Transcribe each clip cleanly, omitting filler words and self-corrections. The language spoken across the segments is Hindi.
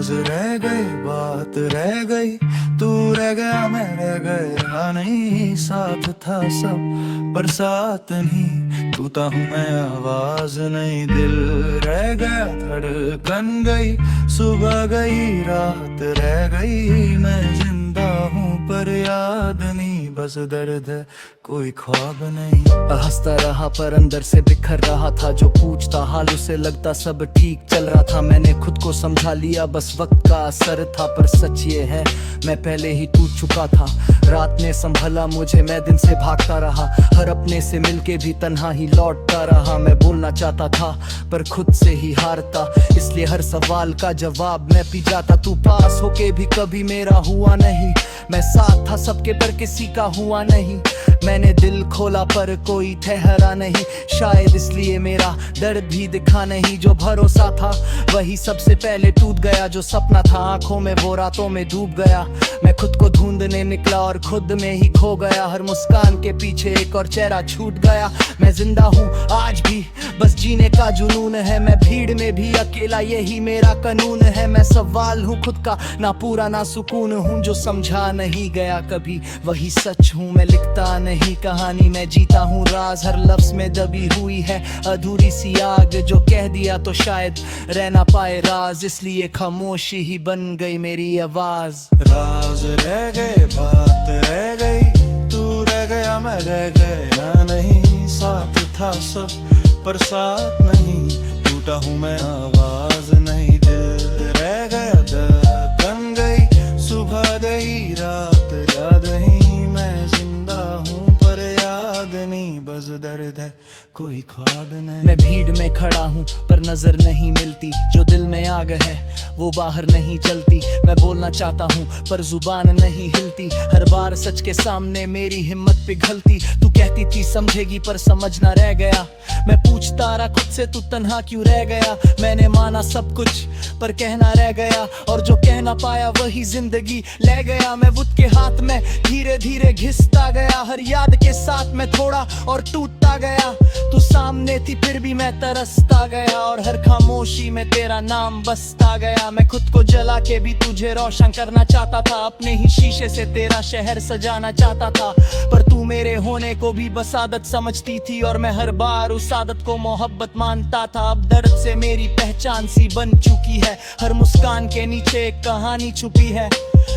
राज रह गए, बात रह गई, तू रह गया मैं रह गया नहीं। साथ था सब पर साथ नहीं, टूटा हूँ मैं आवाज नहीं। दिल रह गया, धड़कन गई, सुबह गई, रात रह गई। मैं जिंदा हूँ पर याद नहीं, बस दर्द है कोई ख्वाब नहीं। हंसता रहा पर अंदर से बिखर रहा था, जो पूछता हाल उसे लगता सब ठीक चल रहा था। मैंने खुद को समझा लिया, बस वक्त का असर था, पर सच ये है मैं पहले ही टूट चुका था। रात ने संभला मुझे, मैं दिन से भागता रहा, हर अपने से मिलके भी तन्हा ही लौटता रहा। मैं बोलना चाहता था पर खुद से ही हारता, इसलिए हर सवाल का जवाब मैं पी जाता। तू पास होके भी कभी मेरा हुआ नहीं, मैं साथ था सबके पर किसी का हुआ नहीं। मैंने दिल खोला पर कोई ठहरा नहीं, शायद इसलिए मेरा दर्द भी दिखा नहीं। जो भरोसा था वही सबसे पहले टूट गया, जो सपना था आंखों में वो रातों में डूब गया। मैं खुद को ढूंढने निकला और खुद में ही खो गया, हर मुस्कान के पीछे एक और चेहरा छूट गया। मैं जिंदा हूँ आज भी, बस जीने का जुनून है, मैं भीड़ में भी अकेला, यही मेरा कानून है। मैं सवाल हूँ खुद का, ना पूरा ना सुकून हूँ, जो समझा नहीं गया कभी वही सच हूँ। मैं लिखता नहीं कहानी, मैं जीता हूँ राज, हर लफ्ज में दबी हुई है अधूरी सी आग। जो कह दिया तो शायद रह ना पाए राज, इसलिए खामोशी ही बन गई मेरी आवाज। राज रह गए, बात रह गई, तू रह गया मैं रह गया नहीं। साथ था सब पर साथ नहीं, टूटा हूँ मैं आवाज नहीं। दिल रह गया, धड़कन गई, सुबह गई, रात याद नहीं। मैं जिंदा हूँ पर याद नहीं, बस दर्द है कोई ख्वाब नहीं। मैं भीड़ में खड़ा हूँ पर नजर नहीं मिलती, जो दिल में आग है वो बाहर नहीं चलती। मैं बोलना चाहता हूँ पर जुबान नहीं हिलती, हर बार सच के सामने मेरी हिम्मत पिघलती। तू कहती थी समझेगी पर समझना रह गया, मैं पूछता रहा खुद से तू तन्हा क्यों रह गया। मैंने माना सब कुछ पर कहना रह गया, और जो कह ना पाया वही जिंदगी ले गया। मैं वुड के हाथ में धीरे धीरे घिसता गया, हर याद के साथ मैं थोड़ा और टूटता गया। तू सामने थी फिर भी मैं तरसता गया, और हर खामोशी में तेरा नाम बसता गया। मैं खुद को जला के भी तुझे रोशन करना चाहता था, अपने ही शीशे से तेरा शहर सजाना चाहता था। पर तू मेरे होने को भी बस आदत समझती थी, और मैं हर बार उस आदत को मोहब्बत मानता था। अब दर्द से मेरी पहचान सी बन चुकी है, हर मुस्कान के नीचे एक कहानी छुपी है।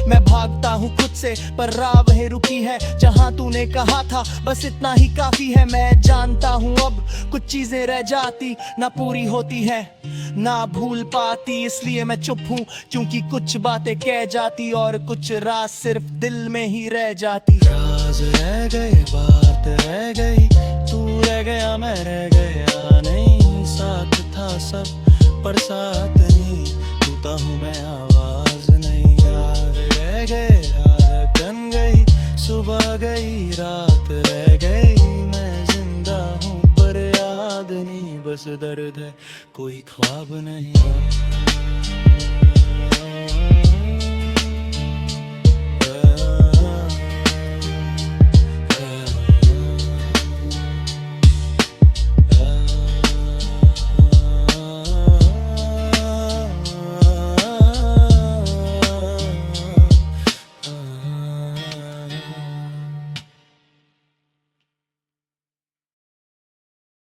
मैं भागता हूँ खुद से पर राह वहीं रुकी है, जहाँ तूने कहा था बस इतना ही काफी है। मैं जानता हूँ अब कुछ चीजें रह जाती, ना पूरी होती है ना भूल पाती, इसलिए मैं चुप हूँ क्योंकि कुछ बातें कह जाती और कुछ राज सिर्फ दिल में ही रह जाती। राज रह गए, बात रह गई, तू रह गया मैं रह गया नहीं। साथ था सब पर साथ नहीं, टूटा हूँ मैं आवाज नहीं। याद रह गए, धड़कन गई, सुबह गई, रात रह गई। मैं जिंदा हूँ पर याद नहीं, बस दर्द है कोई ख्वाब नहीं।